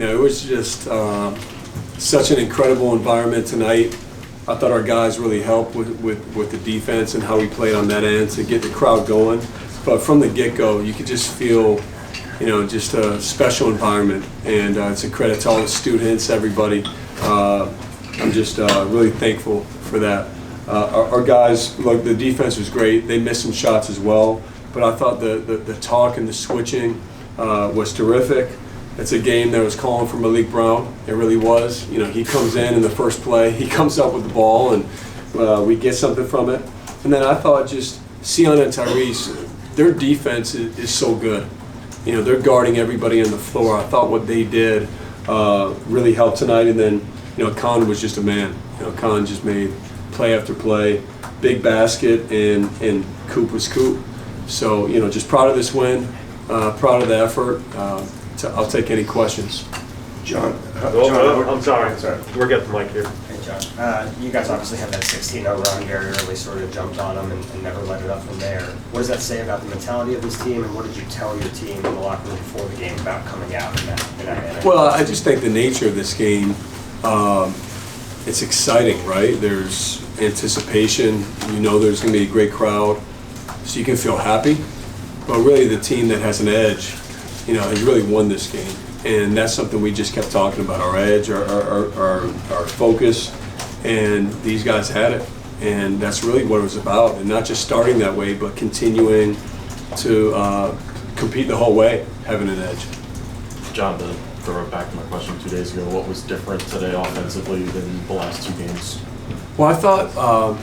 It was just such an incredible environment tonight. I thought our guys really helped with the defense and how we played on that end to get the crowd going. But from the get-go, you could just feel, just a special environment. And it's a credit to all the students, everybody. I'm just really thankful for that. Our guys, look, the defense was great. They missed some shots as well. But I thought the talk and the switching was terrific. It's a game that was calling for Malik Brown. It really was. He comes in the first play, he comes up with the ball, and we get something from it. And then I thought just Sion and Tyrese, their defense is so good. They're guarding everybody on the floor. I thought what they did really helped tonight. And then, Con was just a man. Con just made play after play, big basket, and Coop was Coop. So, just proud of this win, proud of the effort. I'll take any questions. John, I'm sorry. We're getting the mic here. Hey, John. You guys obviously had that 16-0 run very early, sort of jumped on them and never let it up from there. What does that say about the mentality of this team, and what did you tell your team in the locker room before the game about coming out in that Well, I just think the nature of this game, it's exciting, right? There's anticipation. There's going to be a great crowd, so you can feel happy. But really, the team that has an edge, has really won this game. And that's something we just kept talking about, our edge, our focus, and these guys had it. And that's really what it was about, and not just starting that way, but continuing to compete the whole way, having an edge. John, to throw it back to my question 2 days ago, what was different today offensively than the last two games? Well, I thought,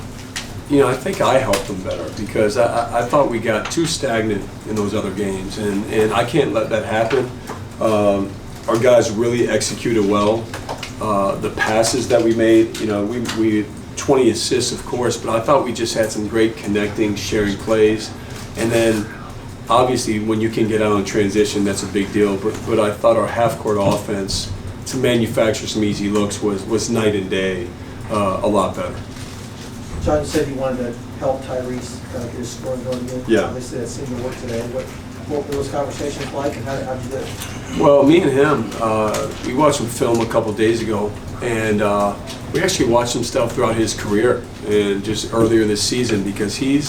I think I helped them better because I thought we got too stagnant in those other games, and I can't let that happen. Our guys really executed well. The passes that we made, we 20 assists, of course, but I thought we just had some great connecting, sharing plays. And then, obviously, when you can get out on transition, that's a big deal. But I thought our half-court offense to manufacture some easy looks was night and day, a lot better. John, you said you wanted to help Tyrese get his scoring going again. Yeah. Obviously, that seemed to work today. What were those conversations like, and how did you do it? Well, me and him, we watched some film a couple days ago, and we actually watched some stuff throughout his career and just earlier this season because he's,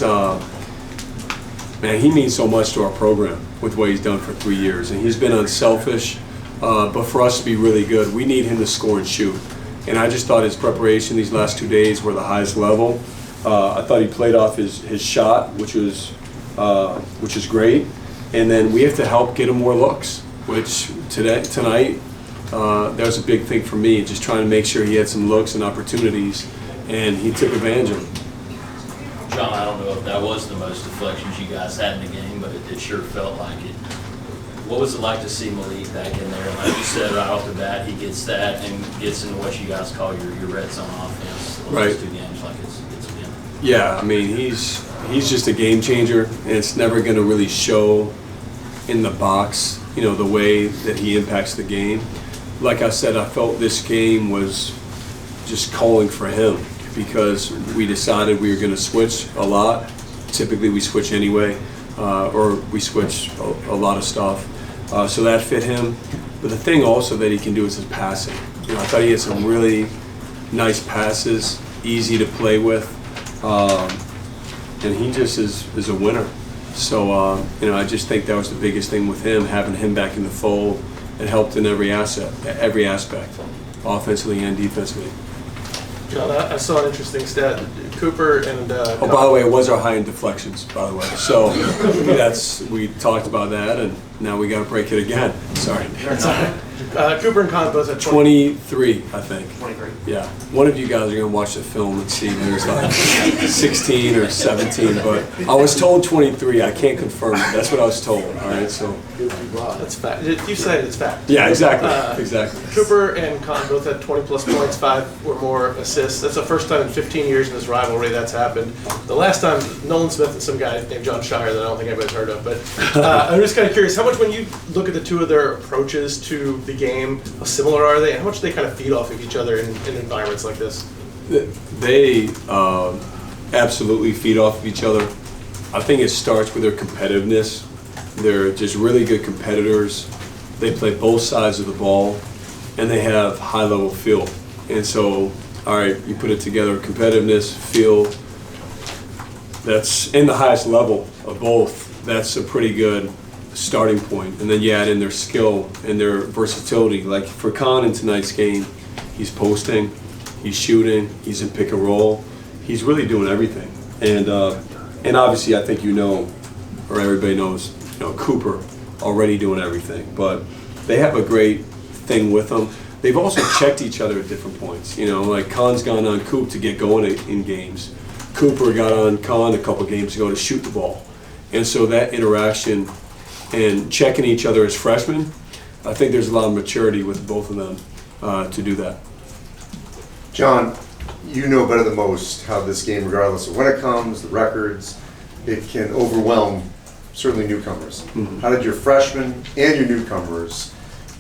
he means so much to our program with what he's done for 3 years. And he's been unselfish, but for us to be really good, we need him to score and shoot. And I just thought his preparation these last 2 days were the highest level. I thought he played off his shot, which is great. And then we have to help get him more looks, which tonight, that was a big thing for me, just trying to make sure he had some looks and opportunities, and he took advantage of them. John, I don't know if that was the most deflections you guys had in the game, but it sure felt like it. What was it like to see Malik back in there? Like you said, right off the bat, he gets that and gets into what you guys call your red zone offense. The last 2 games, like it's been. Yeah, he's just a game changer, and it's never going to really show in the box, the way that he impacts the game. Like I said, I felt this game was just calling for him because we decided we were going to switch a lot. Typically, we switch anyway, or we switch a lot of stuff. So that fit him. But the thing also that he can do is his passing. I thought he had some really nice passes, easy to play with. And he just is a winner. So, I just think that was the biggest thing with him, having him back in the fold. It helped in every aspect, offensively and defensively. John, I saw an interesting stat. Cooper and by the way, it was our high in deflections, by the way. So we talked about that, and now we got to break it again. Sorry. Cooper and Con both at 23, I think. 23. Yeah. One of you guys are going to watch the film and see there's like 16 or 17, but I was told 23. I can't confirm it. That's what I was told. All right, so. That's fact. You said it's fact. Yeah, exactly. Exactly. Cooper and Con both had 20-plus points, 5 or more assists. That's the first time in 15 years in this rivalry that's happened. The last time, Nolan Smith and some guy named Jon Scheyer that I don't think anybody's heard of. But I'm just kind of curious, how much when you look at the two of their approaches to the game, how similar are they, and how much do they kind of feed off of each other in environments like this? They absolutely feed off of each other. I think it starts with their competitiveness. They're just really good competitors. They play both sides of the ball. and they have high-level feel. And so, all right, you put it together, competitiveness, feel, that's in the highest level of both. That's a pretty good starting point. And then you add in their skill and their versatility. Like for Con in tonight's game, he's posting, he's shooting, he's in pick and roll. He's really doing everything. And obviously, I think you know, or everybody knows, Cooper already doing everything. But they have a great thing with them. They've also checked each other at different points. Like Con's gone on Coop to get going in games. Cooper got on Con a couple games ago to shoot the ball. And so that interaction and checking each other as freshmen, I think there's a lot of maturity with both of them to do that. Jon, you know better than most how this game, regardless of when it comes, the records, it can overwhelm certainly newcomers. Mm-hmm. How did your freshmen and your newcomers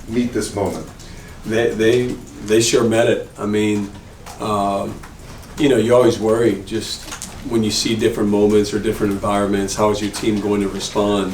meet this moment? They sure met it. I mean, you always worry just when you see different moments or different environments, how is your team going to respond?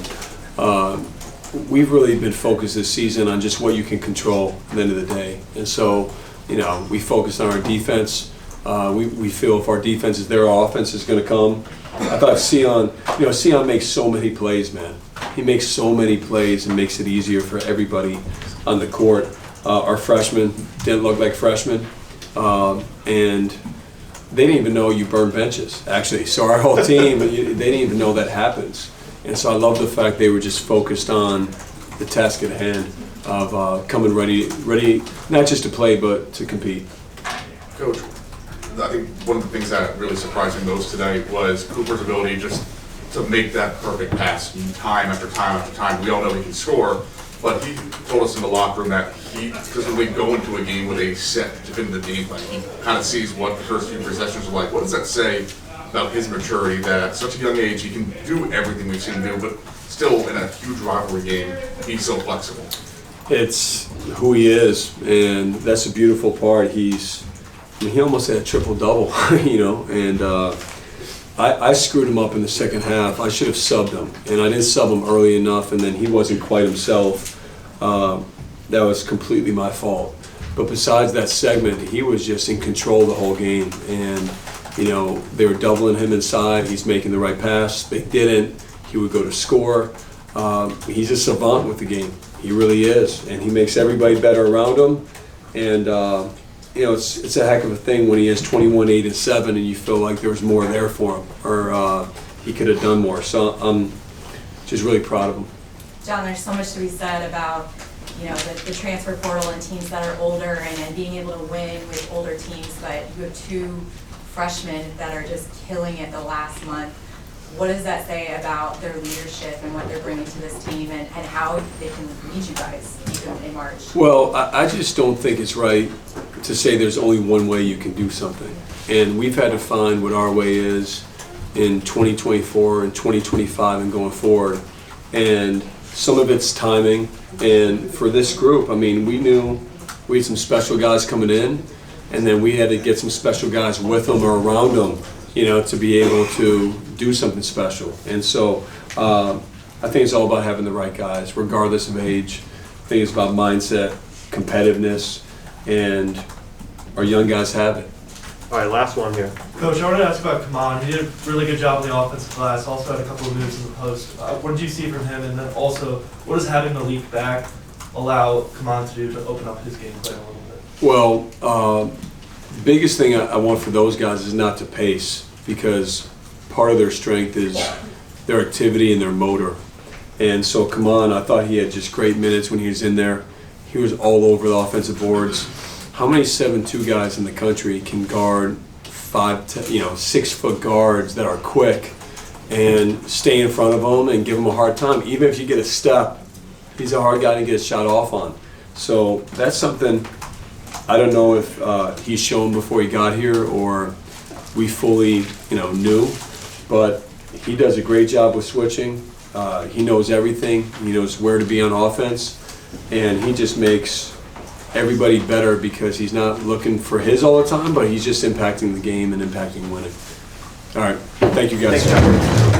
We've really been focused this season on just what you can control at the end of the day. And so, we focused on our defense. We feel if our defense is there, our offense is going to come. I thought Sion makes so many plays, man. He makes so many plays and makes it easier for everybody on the court. Our freshmen didn't look like freshmen, and they didn't even know you burn benches, actually. So our whole team, they didn't even know that happens. And so I love the fact they were just focused on the task at hand of coming ready, not just to play, but to compete. Coach, I think one of the things that really surprised me most today was Cooper's ability just to make that perfect pass time after time after time. We all know he can score, but he told us in the locker room that he doesn't really go into a game with a set definitive game plan. He kind of sees what the first few possessions are like. What does that say about his maturity that at such a young age he can do everything we've seen him do, but still in a huge rivalry game, he's so flexible? It's who he is, and that's a beautiful part. He almost had a triple-double, and I screwed him up in the second half. I should have subbed him, and I didn't sub him early enough, and then he wasn't quite himself. That was completely my fault. But besides that segment, he was just in control the whole game, and they were doubling him inside. He's making the right pass. They didn't. He would go to score. He's a savant with the game. He really is, and he makes everybody better around him. And it's a heck of a thing when he has 21, 8, and 7, and you feel like there was more there for him, or he could have done more. So I'm just really proud of him. Jon, there's so much to be said about the transfer portal and teams that are older and being able to win with older teams, but you have two freshmen that are just killing it the last month. What does that say about their leadership and what they're bringing to this team and how they can meet you guys even in March? Well, I just don't think it's right to say there's only one way you can do something. And we've had to find what our way is in 2024 and 2025 and going forward. And some of it's timing. And for this group, we knew we had some special guys coming in, and then we had to get some special guys with them or around them, to be able to do something special. And so I think it's all about having the right guys, regardless of age. I think it's about mindset, competitiveness, and our young guys have it. All right, last one here. Coach, I wanted to ask about Kaman. He did a really good job in the offensive glass, also had a couple of moves in the post. What did you see from him? And then also, what does having Malik back allow Kaman to do to open up his game plan a little bit? Well, biggest thing I want for those guys is not to pace, because part of their strength is their activity and their motor. And so Kaman, I thought he had just great minutes when he was in there. He was all over the offensive boards. How many 7'2" guys in the country can guard 6-foot guards that are quick and stay in front of them and give them a hard time? Even if you get a step, he's a hard guy to get a shot off on. So that's something I don't know if he's shown before he got here or we fully knew, but he does a great job with switching. He knows everything. He knows where to be on offense, and he just makes everybody better because he's not looking for his all the time, but he's just impacting the game and impacting winning. All right, thank you guys. Thanks, Jon.